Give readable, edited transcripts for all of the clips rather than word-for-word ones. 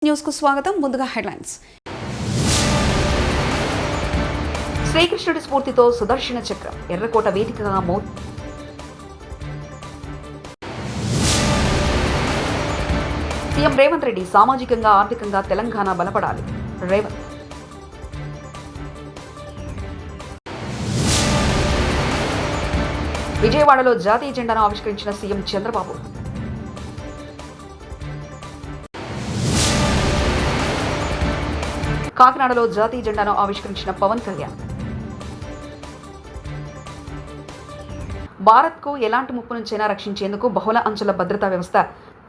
News కు స్వాగతం. ముందుగా హెడ్లైన్స్. శ్రీకృష్ణుడి స్ఫూర్తితో సుదర్శన చక్రం ఎర్రకోట వేదికగా సీఎం రేవంత్ రెడ్డి సామాజికంగా ఆర్థికంగా తెలంగాణ బలపడాలి. రేవంత్ విజయవాడలో జాతీయ జెండాను ఆవిష్కరించిన సీఎం చంద్రబాబు. కాకినాడలో జాతీయ జెండాను ఆవిష్కరించిన పవన్ కళ్యాణ్. భారత్కు ఎలాంటి ముప్పు నుంచైనా రక్షించేందుకు బహుళ అంచుల భద్రతా వ్యవస్థ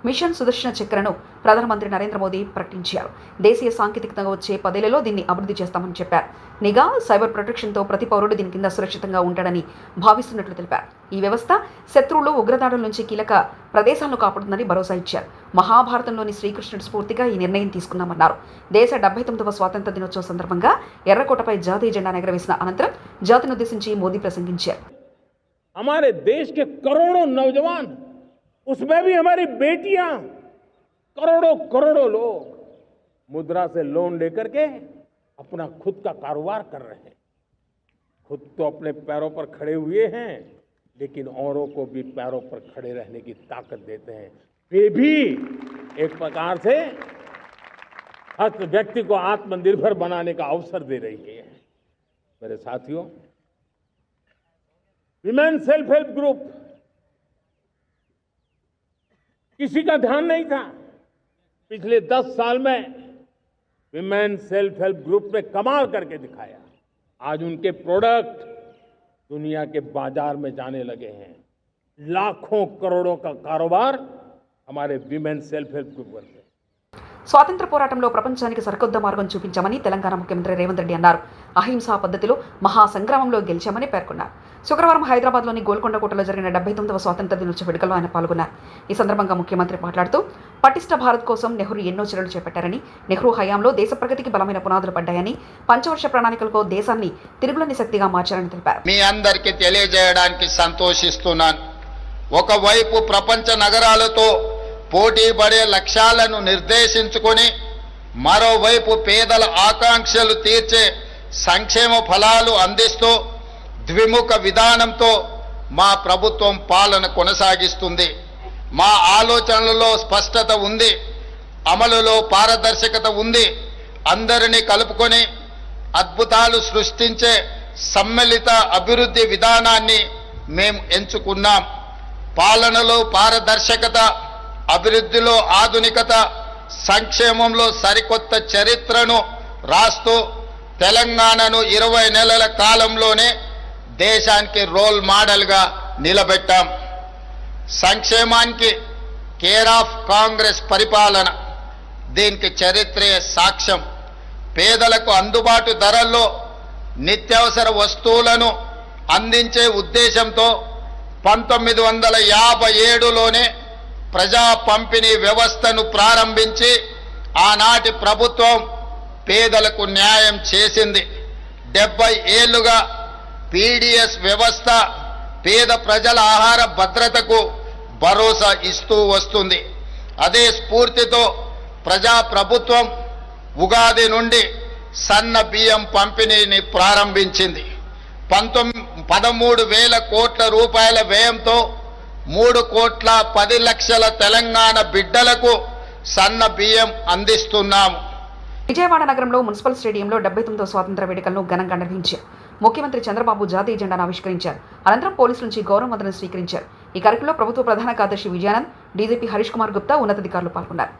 మిషన్ సుదర్శన చక్రను ప్రధానమంత్రి నరేంద్ర మోదీ ప్రకటించారు. దేశీయ సాంకేతికతగా వచ్చే 10 ఏళ్లలో దీన్ని అభివృద్ధి చేస్తామని చెప్పారు. నిఘా, సైబర్ ప్రొటెక్షన్తో ప్రతి పౌరుడు దీని కింద సురక్షితంగా ఉంటాడని భావిస్తున్నట్లు తెలిపారు. ఈ వ్యవస్థ శత్రువులు, ఉగ్రదాడుల నుంచి కీలక ప్రదేశాలను కాపాడుతుందని భరోసా ఇచ్చారు. మహాభారతంలోని శ్రీకృష్ణుడి స్ఫూర్తిగా ఈ నిర్ణయం తీసుకున్నామన్నారు. దేశ 79వ స్వాతంత్ర దినోత్సవ సందర్భంగా ఎర్రకోటపై జాతీయ జెండా ఎగరవేసిన అనంతరం జాతిని ఉద్దేశించి మోదీ ప్రసంగించారు. हमारे देश के करोड़ों नौजवान, उसमें भी हमारी बेटियां, करोड़ों करोड़ों लोग मुद्रा से लोन लेकर के अपना खुद का कारोबार कर रहे हैं. खुद तो अपने पैरों पर खड़े हुए हैं, लेकिन औरों को भी पैरों पर खड़े रहने की ताकत देते हैं. वे भी एक प्रकार से हर व्यक्ति को आत्मनिर्भर बनाने का अवसर दे रही है. मेरे साथियों, विमेन सेल्फ हेल्प ग्रुप किसी का ध्यान नहीं था. पिछले 10 साल में विमेन सेल्फ हेल्प ग्रुप ने कमाल करके दिखाया. आज उनके प्रोडक्ट दुनिया के बाजार में जाने लगे हैं. लाखों करोड़ों का कारोबार हमारे विमेन सेल्फ हेल्प ग्रुप से. స్వాతంత్ర పోరాటంలో ప్రపంచానికి సరికొత్త మార్గం చూపించామని తెలంగాణ ముఖ్యమంత్రి రేవంత్ రెడ్డి అన్నారు. అహింసా పద్ధతిలో మహాసంగ్రామంలో గెలిచామని పేర్కొన్నారు. శుక్రవారం హైదరాబాద్లోని గోల్కొండ కోటలో జరిగిన 79వ స్వాతంత్ర దినోత్సవ వేడుకల్లో ఆయన పాల్గొన్నారు. ఈ సందర్భంగా ముఖ్యమంత్రి మాట్లాడుతూ పటిష్ట భారత్ కోసం నెహ్రూ ఎన్నో చర్యలు చేపట్టారని, నెహ్రూ హయాంలో దేశ ప్రగతికి బలమైన పునాదులు పడ్డాయని, పంచవర్ష ప్రణాళికలతో దేశాన్ని తిరుగులేని శక్తిగా మార్చారని తెలిపారు. మీ అందరికీ తెలియజేయడానికి సంతోషిస్తున్నాను. ఒకవైపు ప్రపంచ నగరాలతో పోటీ పడే లక్ష్యాలను నిర్దేశించుకొని, మరోవైపు పేదల ఆకాంక్షలు తీర్చే సంక్షేమ ఫలాలు అందిస్తూ ద్విముఖ విధానంతో మా ప్రభుత్వం పాలన కొనసాగిస్తుంది. మా ఆలోచనలలో స్పష్టత ఉంది, అమలులో పారదర్శకత ఉంది. అందరినీ కలుపుకొని అద్భుతాలు సృష్టించే సమ్మిళిత అభివృద్ధి విధానాన్ని మేము ఎంచుకున్నాం. పాలనలో పారదర్శకత, అభివృద్ధిలో ఆధునికత, సంక్షేమంలో సరికొత్త చరిత్రను రాస్తూ తెలంగాణను 20 నెలల కాలంలోనే దేశానికి రోల్ మోడల్గా నిలబెట్టాం. సంక్షేమానికి కేర్ ఆఫ్ కాంగ్రెస్ పరిపాలన, దీనికి చరిత్రే సాక్ష్యం. పేదలకు అందుబాటు ధరల్లో నిత్యావసర వస్తువులను అందించే ఉద్దేశంతో 1957లోనే ప్రజా పంపిణీ వ్యవస్థను ప్రారంభించి ఆనాటి ప్రభుత్వం పేదలకు న్యాయం చేసింది. 70 ఏళ్లుగా పీడీఎస్ వ్యవస్థ పేద ప్రజల ఆహార భద్రతకు భరోసా ఇస్తూ వస్తుంది. అదే స్ఫూర్తితో ప్రజా ప్రభుత్వం ఉగాది నుండి సన్న బియ్యం పంపిణీని ప్రారంభించింది. 13,000 కోట్ల రూపాయల వ్యయంతో 3,10,00,000 తెలంగాణ బిడ్డలకు సన్న బియ్యం అందిస్తున్నాము. విజయవాడ నగరంలో మున్సిపల్ స్టేడియంలో 79వ స్వాతంత్ర వేడుకలను ఘనంగా నిర్వహించారు. ముఖ్యమంత్రి చంద్రబాబు జాతీయ జెండాను ఆవిష్కరించారు. అనంతరం పోలీసుల నుంచి గౌరవ వందనం స్వీకరించారు. ఈ కార్యక్రమంలో ప్రభుత్వ ప్రధాన కార్యదర్శి విజయానంద్, డీజీపీ హరీష్ కుమార్ గుప్తా, ఉన్నతాధికారులు పాల్గొన్నారు.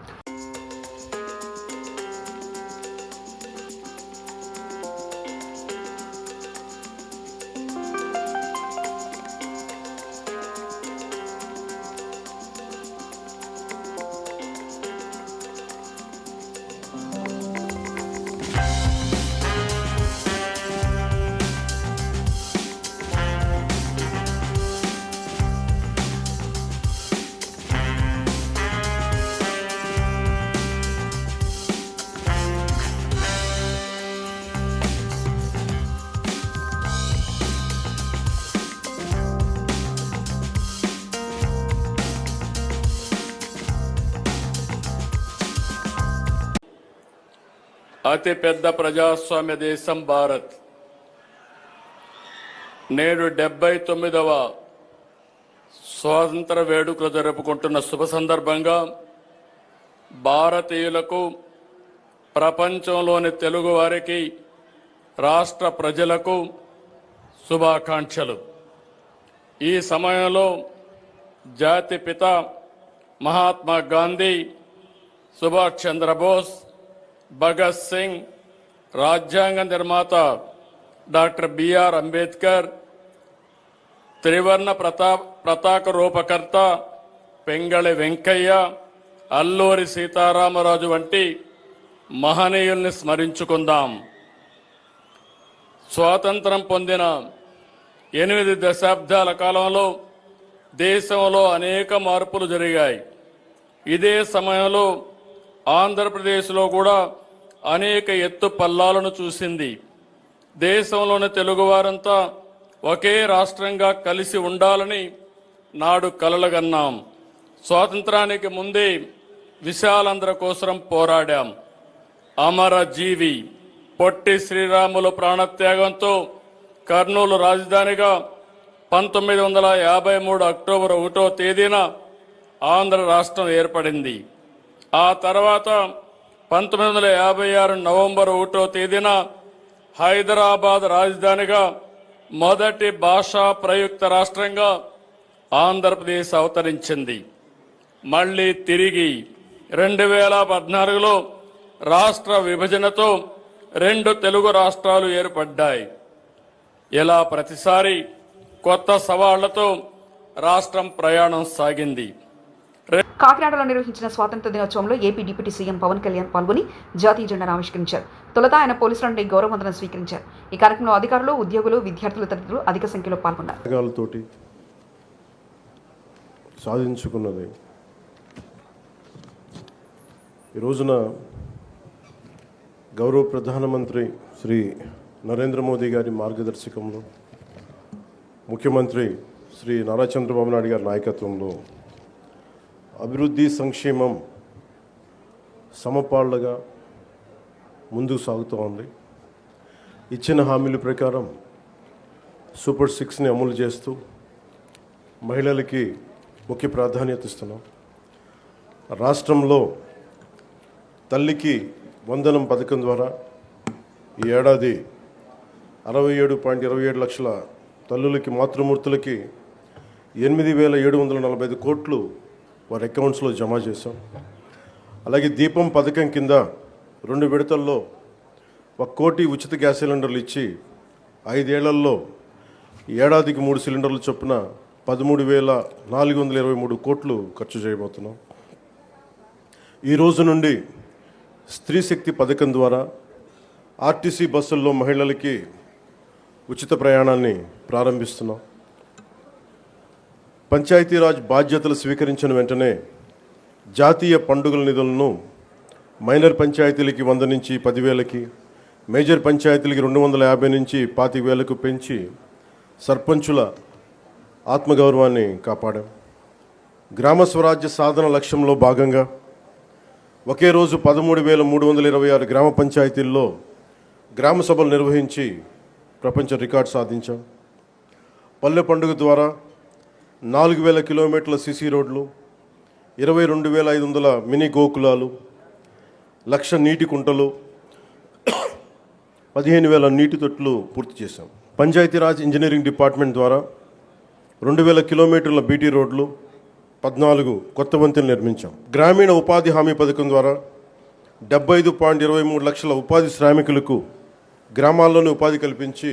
అతిపెద్ద ప్రజాస్వామ్య దేశం భారత్. నేడు 79వ స్వాతంత్ర వేడుకలు జరుపుకుంటున్న శుభ సందర్భంగా భారతీయులకు, ప్రపంచంలోని తెలుగు వారికి, రాష్ట్ర ప్రజలకు శుభాకాంక్షలు. ఈ సమయంలో జాతిపిత మహాత్మా గాంధీ, సుభాష్ చంద్రబోస్, భగత్ సింగ్, రాజ్యాంగ నిర్మాత డాక్టర్ బిఆర్ అంబేద్కర్, త్రివర్ణ పతాక రూపకర్త పెంగళి వెంకయ్య, అల్లూరి సీతారామరాజు వంటి మహనీయుల్ని స్మరించుకుందాం. స్వాతంత్రం పొందిన 8 దశాబ్దాల కాలంలో దేశంలో అనేక మార్పులు జరిగాయి. ఇదే సమయంలో ఆంధ్రప్రదేశ్లో కూడా అనేక ఎత్తు పల్లాలను చూసింది. దేశంలోని తెలుగువారంతా ఒకే రాష్ట్రంగా కలిసి ఉండాలని నాడు కలలుగన్నాం. స్వాతంత్రానికి ముందే విశాలాంధ్ర కోసం పోరాడాం. అమరజీవి పొట్టి శ్రీరాములు ప్రాణత్యాగంతో కర్నూలు రాజధానిగా 1953 అక్టోబర్ 1వ తేదీన ఆంధ్ర రాష్ట్రం ఏర్పడింది. ఆ తర్వాత 1956 నవంబర్ 1వ తేదీన హైదరాబాద్ రాజధానిగా మొదటి భాషా ప్రయుక్త రాష్ట్రంగా ఆంధ్రప్రదేశ్ అవతరించింది. మళ్లీ తిరిగి 2014లో రాష్ట్ర విభజనతో 2 తెలుగు రాష్ట్రాలు ఏర్పడ్డాయి. ఇలా ప్రతిసారి కొత్త సవాళ్లతో రాష్ట్రం ప్రయాణం సాగింది. కాకినాడలో నిర్వహించిన స్వాతంత్ర దినోత్సవంలో AP deputy CM Pawan Kalyan పాల్గొని జాతీయ జెండాను ఆవిష్కరించారు. తొలుత ఆయన పోలీసుల నుండి గౌరవవందనం స్వీకరించారు. ఈ కార్యక్రమంలో అధికారులు, ఉద్యోగులు, విద్యార్థులు తదితరులు అధిక సంఖ్యలో పాల్గొన్నారు. సాధించుకున్నది ఈ రోజున గౌరవ ప్రధానమంత్రి శ్రీ నరేంద్ర మోదీ గారి మార్గదర్శకంలో, ముఖ్యమంత్రి శ్రీ నారా చంద్రబాబు నాయుడు గారి నాయకత్వంలో అభివృద్ధి, సంక్షేమం సమపాళ్లుగా ముందుకు సాగుతూ ఉంది. ఇచ్చిన హామీల ప్రకారం సూపర్ 6ని అమలు చేస్తూ మహిళలకి ముఖ్య ప్రాధాన్యత ఇస్తున్నాం. రాష్ట్రంలో తల్లికి వందనం పథకం ద్వారా ఈ ఏడాది 67.27 లక్షల తల్లులకి, మాతృమూర్తులకి 8,745 కోట్లు వారి అకౌంట్స్లో జమ చేశాం. అలాగే దీపం పథకం కింద 2 విడతల్లో 1 కోటి ఉచిత గ్యాస్ సిలిండర్లు ఇచ్చి 5 ఏళ్లలో ఏడాదికి 3 సిలిండర్లు చొప్పున 13,423 కోట్లు ఖర్చు చేయబోతున్నాం. ఈ రోజు నుండి స్త్రీ శక్తి పథకం ద్వారా ఆర్టీసీ బస్సుల్లో మహిళలకి ఉచిత ప్రయాణాన్ని ప్రారంభిస్తున్నాం. పంచాయతీరాజ్ బాధ్యతలు స్వీకరించిన వెంటనే జాతీయ పండుగల నిధులను మైనర్ పంచాయతీలకి 100 నుంచి 10,000కి, మేజర్ పంచాయతీలకి 250 నుంచి 25,000కు పెంచి సర్పంచుల ఆత్మగౌరవాన్ని కాపాడాం. గ్రామ స్వరాజ్య సాధన లక్ష్యంలో భాగంగా ఒకే రోజు 13,326 గ్రామ పంచాయతీల్లో గ్రామ సభలు నిర్వహించి ప్రపంచ రికార్డు సాధించాం. పల్లె పండుగ ద్వారా 4,000 కిలోమీటర్ల సిసి రోడ్లు, 22,500 మినీ గోకులాలు, 1,00,000 నీటి కుంటలు, 15,000 నీటి తొట్లు పూర్తి చేశాం. పంచాయతీరాజ్ ఇంజనీరింగ్ డిపార్ట్మెంట్ ద్వారా 2,000 కిలోమీటర్ల బీటీ రోడ్లు, 14 కొత్త వంతెనలు నిర్మించాం. గ్రామీణ ఉపాధి హామీ పథకం ద్వారా 75.23 లక్షల ఉపాధి శ్రామికులకు గ్రామాల్లోనే ఉపాధి కల్పించి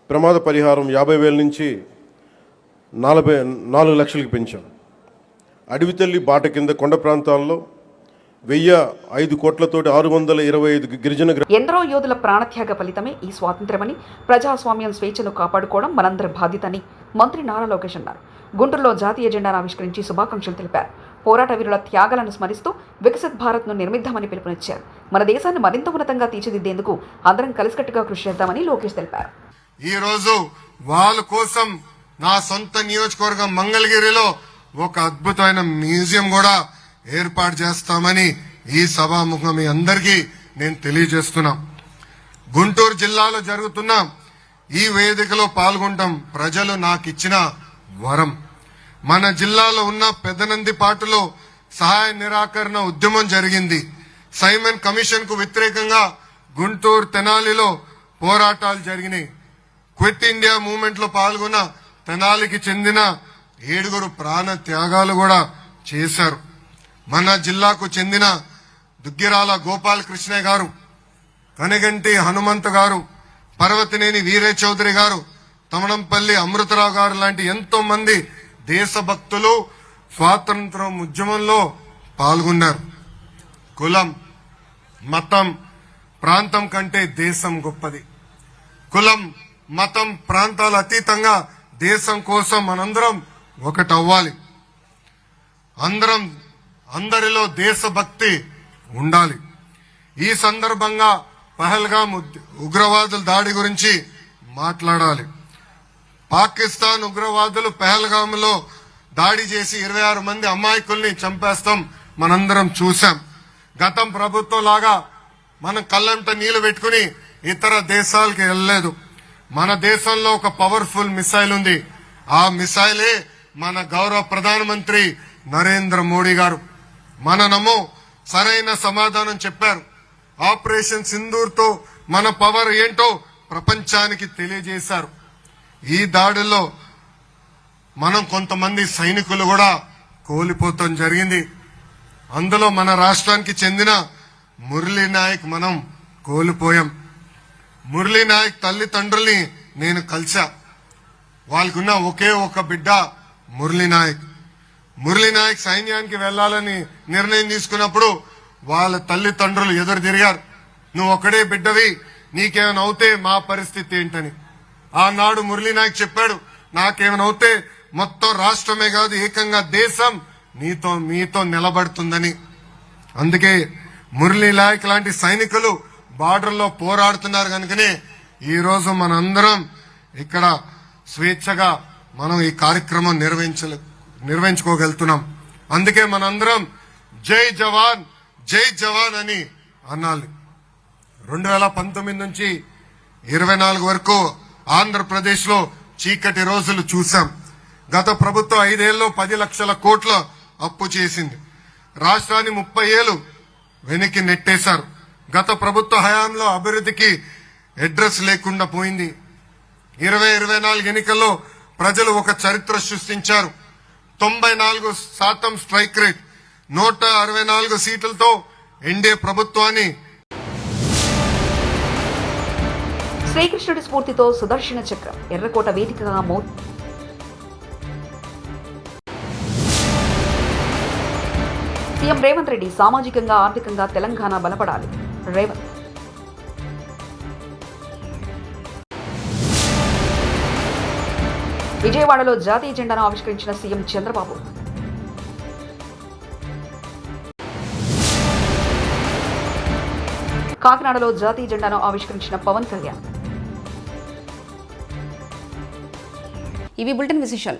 ప్రమాద పరిహారం 50,000 నుంచి 4 లక్షలకు పెంచాం. అడవి తల్లి బాట కింద కొండ ప్రాంతాల్లో 1,005 కోట్లతోటి 625 గిరిజన ఎందరో యోధుల ప్రాణత్యాగ ఫలితమే ఈ స్వాతంత్ర్యమని, ప్రజాస్వామ్యం, స్వేచ్ఛను కాపాడుకోవడం మనందరి బాధ్యతని మంత్రి నారా లోకేష్ అన్నారు. గుంటూరులో జాతీయ జెండాను ఆవిష్కరించి శుభాకాంక్షలు తెలిపారు. పోరాట వీరుల త్యాగాలను స్మరిస్తూ వికసిత్ భారత్ను నిర్మిద్దామని పిలుపునిచ్చారు. మన దేశాన్ని మరింత ఉన్నతంగా తీర్చిదిద్దేందుకు అందరం కలిసికట్టుగా కృషి చేద్దామని లోకేష్ తెలిపారు. ఈ రోజు వాళ్ళ కోసం నా సొంత నియోజకవర్గం మంగళగిరిలో ఒక అద్భుతమైన మ్యూజియం కూడా ఏర్పాటు చేస్తామని ఈ సభాముఖం మీ అందరికీ నేను తెలియజేస్తున్నా. గుంటూరు జిల్లాలో జరుగుతున్న ఈ వేదికలో పాల్గొనడం ప్రజలు నాకు ఇచ్చిన వరం. మన జిల్లాలో ఉన్న పెదనందిపాటులో సహాయ నిరాకరణ ఉద్యమం జరిగింది. సైమన్ కమిషన్ కు వ్యతిరేకంగా గుంటూరు తెనాలిలో పోరాటాలు జరిగినాయి. క్విట్ ఇండియా మూవ్మెంట్ లో పాల్గొన్న తెనాలికి చెందిన 7 ప్రాణ త్యాగాలు కూడా చేశారు. మన జిల్లాకు చెందిన దుగ్గిరాల గోపాలకృష్ణయ్య గారు, కనగంటి హనుమంతు గారు, పర్వతినేని వీరే చౌదరి గారు, తమణంపల్లి అమృతరావు గారు లాంటి ఎంతో మంది దేశభక్తులు స్వాతంత్రం ఉద్యమంలో పాల్గొన్నారు. కులం, మతం, ప్రాంతం కంటే దేశం గొప్పది. కులం, మతం, ప్రాంతాల అతీతంగా దేశం కోసం మనందరం ఒకటవ్వాలి. అందరిలో దేశభక్తి ఉండాలి. ఈ సందర్భంగా పహల్గాం ఉగ్రవాదుల దాడి గురించి మాట్లాడాలి. పాకిస్తాన్ ఉగ్రవాదులు పహల్గాంలో దాడి చేసి 26 మంది అమాయకుల్ని చంపేస్తాం మనందరం చూశాం. గతం ప్రభుత్వం లాగా మనం కళ్ళంట నీళ్లు పెట్టుకుని ఇతర దేశాలకు వెళ్ళలేదు. మన దేశంలో ఒక పవర్ఫుల్ మిసైల్ ఉంది. ఆ మిసైలే మన గౌరవ ప్రధానమంత్రి నరేంద్ర మోడీ గారు. మనము సరైన సమాధానం చెప్పారు. ఆపరేషన్ సింధూర్ తో మన పవర్ ఏంటో ప్రపంచానికి తెలియజేశారు. ఈ దాడిలో మనం కొంతమంది సైనికులు కూడా కోల్పోవటం జరిగింది. అందులో మన రాష్ట్రానికి చెందిన మురళీ నాయక్ మనం కోల్పోయాం. మురళీ నాయక్ తల్లిదండ్రుల్ని నేను కలిసా. వాళ్ళకున్న ఒకే ఒక బిడ్డ మురళీ నాయక్. మురళీ నాయక్ సైన్యానికి వెళ్లాలని నిర్ణయం తీసుకున్నప్పుడు వాళ్ళ తల్లిదండ్రులు ఎదురు తిరిగారు. నువ్వు ఒకడే బిడ్డవి, నీకేమైనా అవుతే మా పరిస్థితి ఏంటని. ఆనాడు మురళీ నాయక్ చెప్పాడు, నాకేమైనా అవుతే మొత్తం రాష్ట్రమే కాదు ఏకంగా దేశం మీతో నిలబడుతుందని. అందుకే మురళీ నాయక్ లాంటి సైనికులు బార్డర్ లో పోరాడుతున్నారు కనుకనే ఈ రోజు మనందరం ఇక్కడ స్వేచ్ఛగా మనం ఈ కార్యక్రమం నిర్వహించుకోగలుగుతున్నాం. అందుకే మనందరం జై జవాన్ జై జవాన్ అని అనాలి. 2019 నుంచి 24 వరకు ఆంధ్రప్రదేశ్ లో చీకటి రోజులు చూశాం. గత ప్రభుత్వం 5 ఏళ్లలో 10 లక్షల కోట్ల అప్పు చేసింది. రాష్ట్రాన్ని 30 ఏళ్లు వెనక్కి నెట్టేశారు. గత ప్రభుత్వ హయాంలో అభివృద్ధికి అడ్రస్ లేకుండా పోయింది. 2024 ఎన్నికల్లో ప్రజలు ఒక చరిత్ర సృష్టించారు. 94% స్ట్రైక్ రేట్, 164 సీట్లతో ఎన్డీఏ ప్రభుత్వాన్ని. శ్రీకృష్ణుడి స్ఫూర్తితో సుదర్శన చక్రం ఎర్రకోట వేదికగా సీఎం రేవంత్ రెడ్డి సామాజికంగా ఆర్థికంగా తెలంగాణ బలపడాలి. రేవంత్ విజయవాడలో జాతీయ జెండాను ఆవిష్కరించిన సీఎం చంద్రబాబు. కాకినాడలో జాతీయ జెండాను ఆవిష్కరించిన పవన్ కళ్యాణ్. ఇవి బులెటిన్ విశేషాలు.